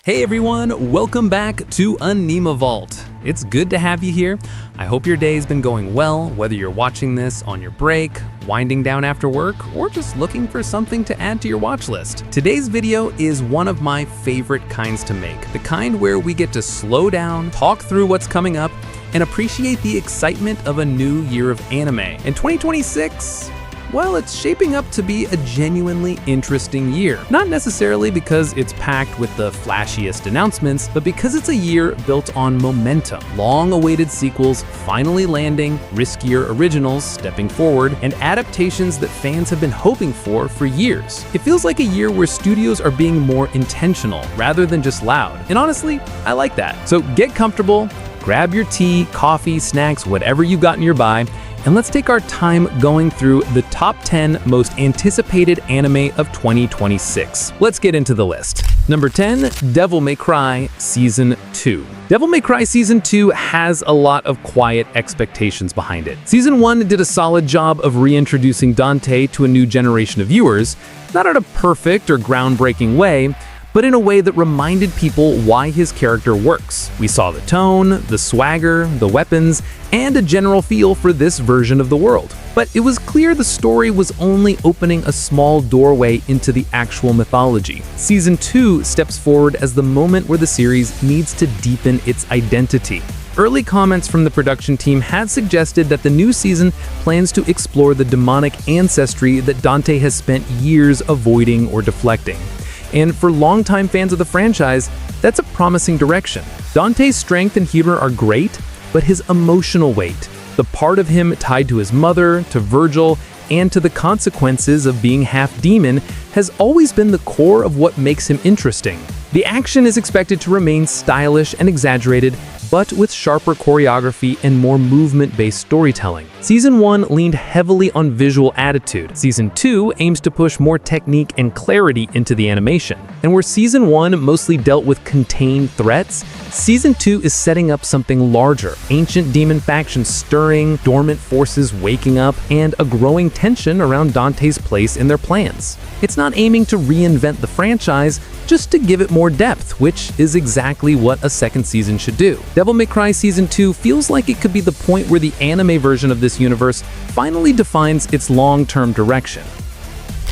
Hey everyone, welcome back to Anima Vault. It's good to have you here. I hope your day's been going well, whether you're watching this on your break, winding down after work, or just looking for something to add to your watch list. Today's video is one of my favorite kinds to make, the kind where we get to slow down, talk through what's coming up, and appreciate the excitement of a new year of anime. In 2026, well, it's shaping up to be a genuinely interesting year. Not necessarily because it's packed with the flashiest announcements, but because it's a year built on momentum. Long-awaited sequels finally landing, riskier originals stepping forward, and adaptations that fans have been hoping for years. It feels like a year where studios are being more intentional rather than just loud. And honestly, I like that. So get comfortable, grab your tea, coffee, snacks, whatever you've got nearby, and let's take our time going through the top 10 most anticipated anime of 2026. Let's get into the list. Number 10, Devil May Cry Season 2. Devil May Cry Season 2 has a lot of quiet expectations behind it. Season 1 did a solid job of reintroducing Dante to a new generation of viewers, not in a perfect or groundbreaking way, but in a way that reminded people why his character works. We saw the tone, the swagger, the weapons, and a general feel for this version of the world. But it was clear the story was only opening a small doorway into the actual mythology. Season 2 steps forward as the moment where the series needs to deepen its identity. Early comments from the production team had suggested that the new season plans to explore the demonic ancestry that Dante has spent years avoiding or deflecting. And for longtime fans of the franchise, that's a promising direction. Dante's strength and humor are great, but his emotional weight, the part of him tied to his mother, to Virgil, and to the consequences of being half demon, has always been the core of what makes him interesting. The action is expected to remain stylish and exaggerated, but with sharper choreography and more movement-based storytelling. Season 1 leaned heavily on visual attitude. Season 2 aims to push more technique and clarity into the animation. And where Season 1 mostly dealt with contained threats, Season 2 is setting up something larger. Ancient demon factions stirring, dormant forces waking up, and a growing tension around Dante's place in their plans. It's not aiming to reinvent the franchise, just to give it more depth, which is exactly what a second season should do. Devil May Cry Season 2 feels like it could be the point where the anime version of this universe finally defines its long-term direction.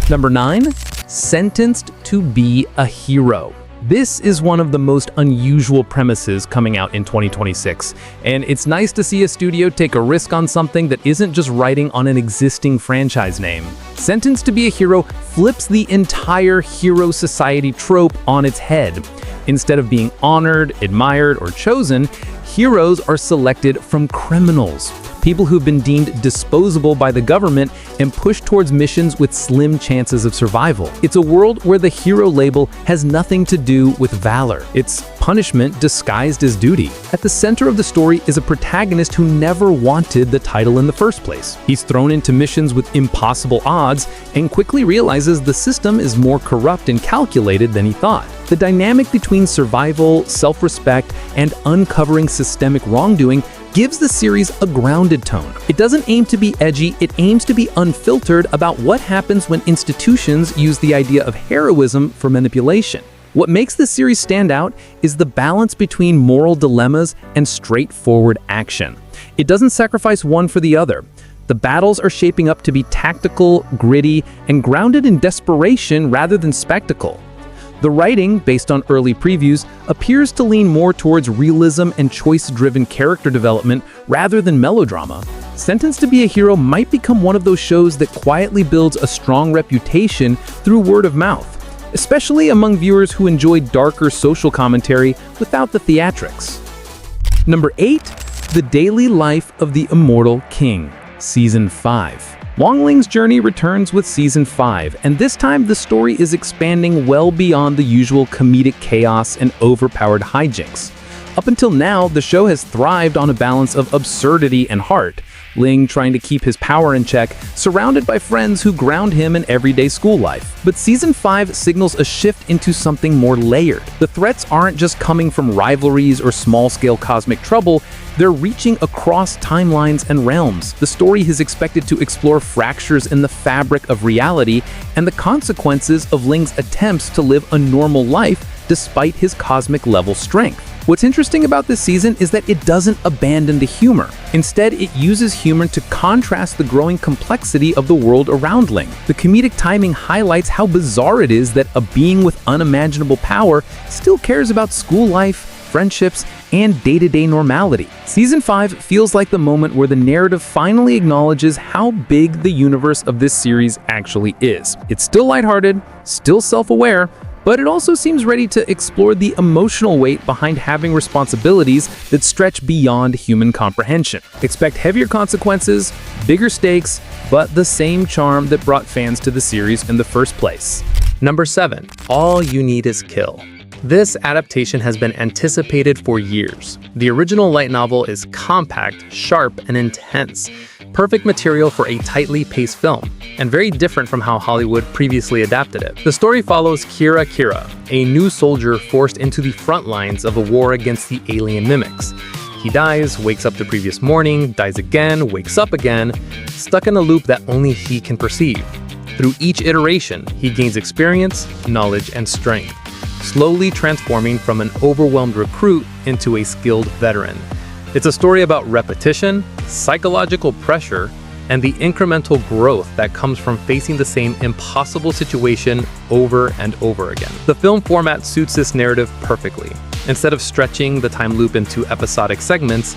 Number 9, Sentenced to be a Hero. This is one of the most unusual premises coming out in 2026, and it's nice to see a studio take a risk on something that isn't just writing on an existing franchise name. Sentenced to be a Hero flips the entire hero society trope on its head. Instead of being honored, admired, or chosen, heroes are selected from criminals, people who've been deemed disposable by the government and pushed towards missions with slim chances of survival. It's a world where the hero label has nothing to do with valor. It's punishment disguised as duty. At the center of the story is a protagonist who never wanted the title in the first place. He's thrown into missions with impossible odds and quickly realizes the system is more corrupt and calculated than he thought. The dynamic between survival, self-respect, and uncovering systemic wrongdoing gives the series a grounded tone. It doesn't aim to be edgy, it aims to be unfiltered about what happens when institutions use the idea of heroism for manipulation. What makes this series stand out is the balance between moral dilemmas and straightforward action. It doesn't sacrifice one for the other. The battles are shaping up to be tactical, gritty, and grounded in desperation rather than spectacle. The writing, based on early previews, appears to lean more towards realism and choice-driven character development rather than melodrama. Sentenced to be a Hero might become one of those shows that quietly builds a strong reputation through word of mouth, especially among viewers who enjoy darker social commentary without the theatrics. Number 8, The Daily Life of the Immortal King, Season 5. Wong Ling's journey returns with Season 5, and this time the story is expanding well beyond the usual comedic chaos and overpowered hijinks. Up until now, the show has thrived on a balance of absurdity and heart, Ling trying to keep his power in check, surrounded by friends who ground him in everyday school life. But Season 5 signals a shift into something more layered. The threats aren't just coming from rivalries or small-scale cosmic trouble, they're reaching across timelines and realms. The story is expected to explore fractures in the fabric of reality and the consequences of Ling's attempts to live a normal life despite his cosmic level strength. What's interesting about this season is that it doesn't abandon the humor. Instead, it uses humor to contrast the growing complexity of the world around Ling. The comedic timing highlights how bizarre it is that a being with unimaginable power still cares about school life, friendships, and day-to-day normality. Season 5 feels like the moment where the narrative finally acknowledges how big the universe of this series actually is. It's still lighthearted, still self-aware, but it also seems ready to explore the emotional weight behind having responsibilities that stretch beyond human comprehension. Expect heavier consequences, bigger stakes, but the same charm that brought fans to the series in the first place. Number 7. All You Need Is Kill. This adaptation has been anticipated for years. The original light novel is compact, sharp, and intense, perfect material for a tightly paced film, and very different from how Hollywood previously adapted it. The story follows Kira, a new soldier forced into the front lines of a war against the alien mimics. He dies, wakes up the previous morning, dies again, wakes up again, stuck in a loop that only he can perceive. Through each iteration, he gains experience, knowledge, and strength, slowly transforming from an overwhelmed recruit into a skilled veteran. It's a story about repetition, psychological pressure, and the incremental growth that comes from facing the same impossible situation over and over again. The film format suits this narrative perfectly. Instead of stretching the time loop into episodic segments,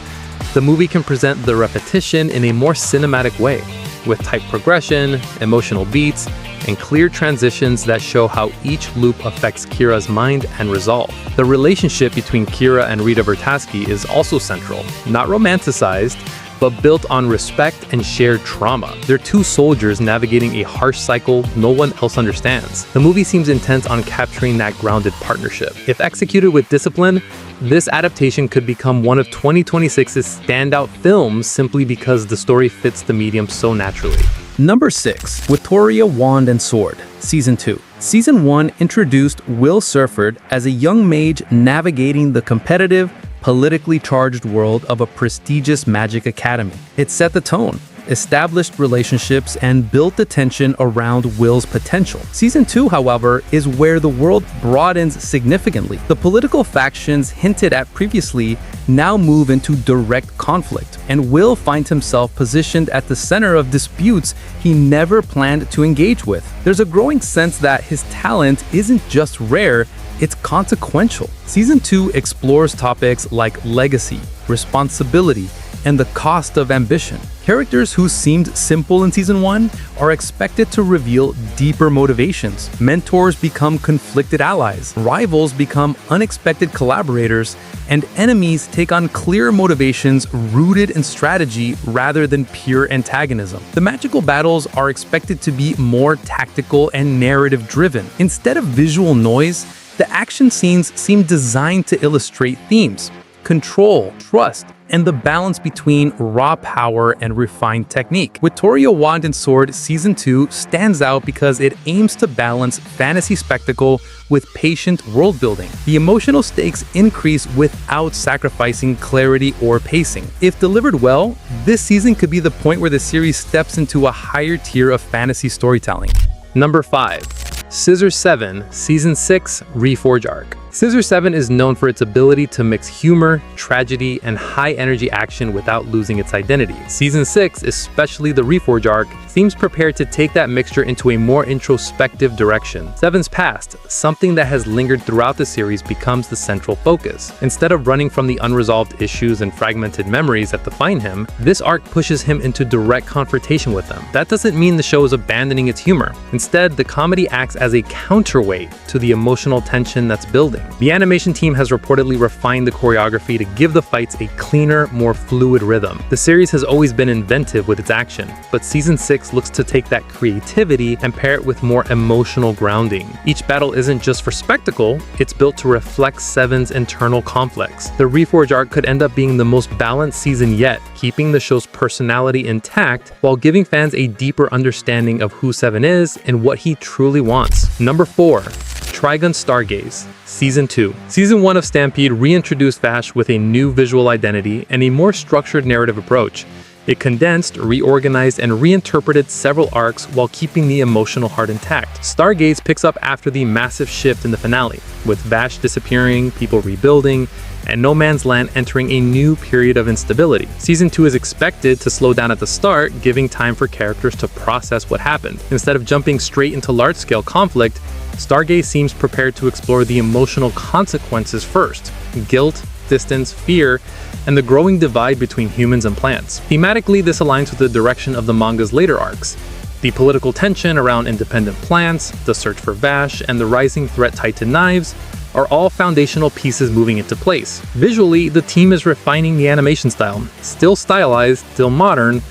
the movie can present the repetition in a more cinematic way, with tight progression, emotional beats, and clear transitions that show how each loop affects Kira's mind and resolve. The relationship between Kira and Rita Vertasky is also central, not romanticized, but built on respect and shared trauma. They're two soldiers navigating a harsh cycle no one else understands. The movie seems intent on capturing that grounded partnership. If executed with discipline, this adaptation could become one of 2026's standout films simply because the story fits the medium so naturally. Number 6. Wtoria Wand and Sword, Season 2. Season 1 introduced Will Surford as a young mage navigating the competitive, politically charged world of a prestigious magic academy. It set the tone, established relationships, and built the tension around Will's potential. Season 2, however, is where the world broadens significantly. The political factions hinted at previously now move into direct conflict, and Will finds himself positioned at the center of disputes he never planned to engage with. There's a growing sense that his talent isn't just rare, it's consequential. Season 2 explores topics like legacy, responsibility, and the cost of ambition. Characters who seemed simple in Season 1 are expected to reveal deeper motivations. Mentors become conflicted allies, rivals become unexpected collaborators, and enemies take on clear motivations rooted in strategy rather than pure antagonism. The magical battles are expected to be more tactical and narrative-driven. Instead of visual noise, the action scenes seem designed to illustrate themes: control, trust, and the balance between raw power and refined technique. Wtoria Wand and Sword Season 2 stands out because it aims to balance fantasy spectacle with patient world building. The emotional stakes increase without sacrificing clarity or pacing. If delivered well, this season could be the point where the series steps into a higher tier of fantasy storytelling. Number 5. Scissor 7 Season 6 Reforge Arc. Scissor 7 is known for its ability to mix humor, tragedy, and high-energy action without losing its identity. Season 6, especially the Reforge arc, seems prepared to take that mixture into a more introspective direction. 7's past, something that has lingered throughout the series, becomes the central focus. Instead of running from the unresolved issues and fragmented memories that define him, this arc pushes him into direct confrontation with them. That doesn't mean the show is abandoning its humor. Instead, the comedy acts as a counterweight to the emotional tension that's building. The animation team has reportedly refined the choreography to give the fights a cleaner, more fluid rhythm. The series has always been inventive with its action, but Season 6 looks to take that creativity and pair it with more emotional grounding. Each battle isn't just for spectacle, it's built to reflect 7's internal conflicts. The Reforge arc could end up being the most balanced season yet, keeping the show's personality intact while giving fans a deeper understanding of who 7 is and what he truly wants. Number 4. Trigun Stargaze Season 2. Season 1 of Stampede reintroduced Vash with a new visual identity and a more structured narrative approach. It condensed, reorganized, and reinterpreted several arcs while keeping the emotional heart intact. Stargaze picks up after the massive shift in the finale, with Vash disappearing, people rebuilding, and No Man's Land entering a new period of instability. Season 2 is expected to slow down at the start, giving time for characters to process what happened. Instead of jumping straight into large-scale conflict, Stargaze seems prepared to explore the emotional consequences first: guilt, distance, fear, and the growing divide between humans and plants. Thematically, this aligns with the direction of the manga's later arcs. The political tension around independent plants, the search for Vash, and the rising threat tied to knives are all foundational pieces moving into place. Visually, the team is refining the animation style, still stylized, still modern,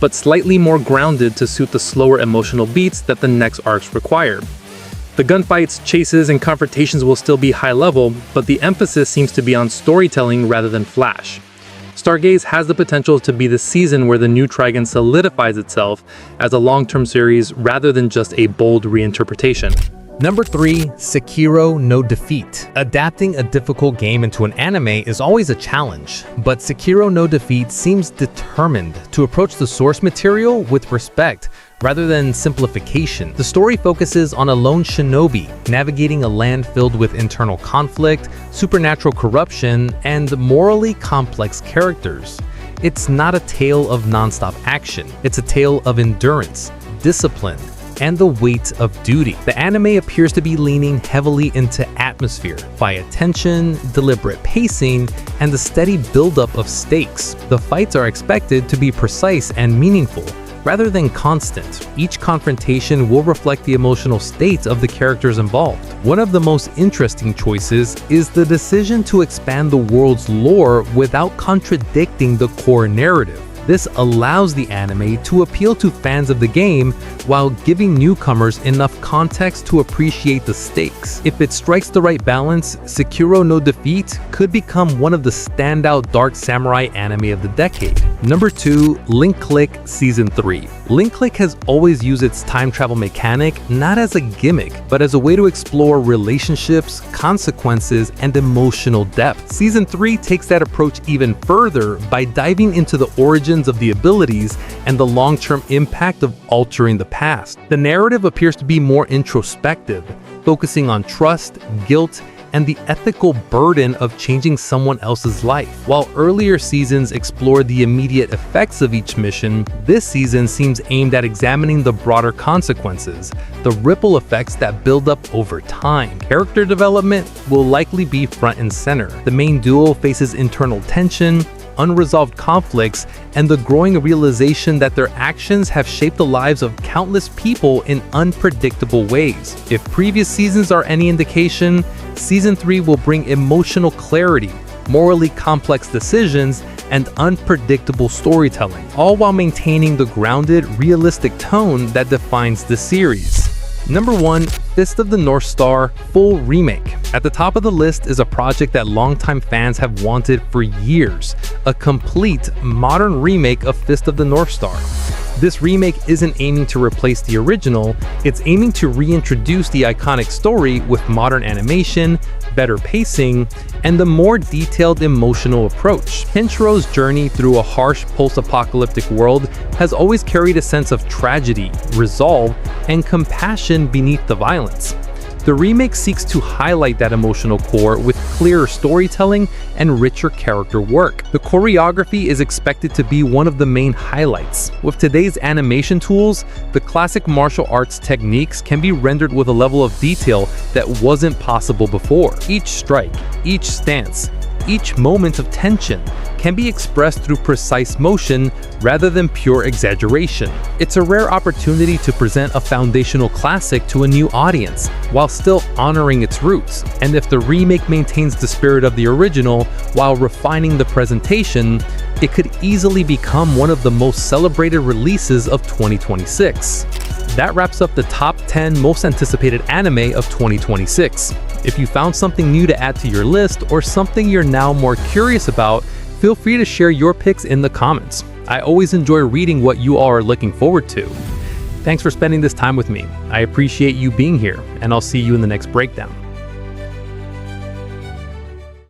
but slightly more grounded to suit the slower emotional beats that the next arcs require. The gunfights, chases, and confrontations will still be high level, but the emphasis seems to be on storytelling rather than flash. Stargaze has the potential to be the season where the new Trigun solidifies itself as a long-term series rather than just a bold reinterpretation. Number 3, Sakiro no Defeat. Adapting a difficult game into an anime is always a challenge, but Sakiro no Defeat seems determined to approach the source material with respect rather than simplification. The story focuses on a lone shinobi navigating a land filled with internal conflict, supernatural corruption, and morally complex characters. It's not a tale of non-stop action. It's a tale of endurance, discipline, and the weight of duty. The anime appears to be leaning heavily into atmosphere via tension, deliberate pacing, and the steady buildup of stakes. The fights are expected to be precise and meaningful, rather than constant. Each confrontation will reflect the emotional state of the characters involved. One of the most interesting choices is the decision to expand the world's lore without contradicting the core narrative. This allows the anime to appeal to fans of the game while giving newcomers enough context to appreciate the stakes. If it strikes the right balance, Sakiro no Defeat could become one of the standout dark samurai anime of the decade. Number 2, Link Click Season 3. Link Click has always used its time travel mechanic not as a gimmick, but as a way to explore relationships, consequences, and emotional depth. Season 3 takes that approach even further by diving into the origins of the abilities and the long-term impact of altering the past. The narrative appears to be more introspective, focusing on trust, guilt, and the ethical burden of changing someone else's life. While earlier seasons explored the immediate effects of each mission, this season seems aimed at examining the broader consequences, the ripple effects that build up over time. Character development will likely be front and center. The main duo faces internal tension, unresolved conflicts, and the growing realization that their actions have shaped the lives of countless people in unpredictable ways. If previous seasons are any indication, Season 3 will bring emotional clarity, morally complex decisions, and unpredictable storytelling, all while maintaining the grounded, realistic tone that defines the series. Number 1, Fist of the North Star Full Remake. At the top of the list is a project that longtime fans have wanted for years, a complete, modern remake of Fist of the North Star. This remake isn't aiming to replace the original, it's aiming to reintroduce the iconic story with modern animation, better pacing, and a more detailed emotional approach. Kenchiro's journey through a harsh post-apocalyptic world has always carried a sense of tragedy, resolve, and compassion beneath the violence. The remake seeks to highlight that emotional core with clearer storytelling and richer character work. The choreography is expected to be one of the main highlights. With today's animation tools, the classic martial arts techniques can be rendered with a level of detail that wasn't possible before. Each strike, each stance, each moment of tension can be expressed through precise motion rather than pure exaggeration. It's a rare opportunity to present a foundational classic to a new audience while still honoring its roots. And if the remake maintains the spirit of the original while refining the presentation, it could easily become one of the most celebrated releases of 2026. That wraps up the top 10 most anticipated anime of 2026. If you found something new to add to your list or something you're now more curious about, feel free to share your picks in the comments. I always enjoy reading what you all are looking forward to. Thanks for spending this time with me. I appreciate you being here, and I'll see you in the next breakdown.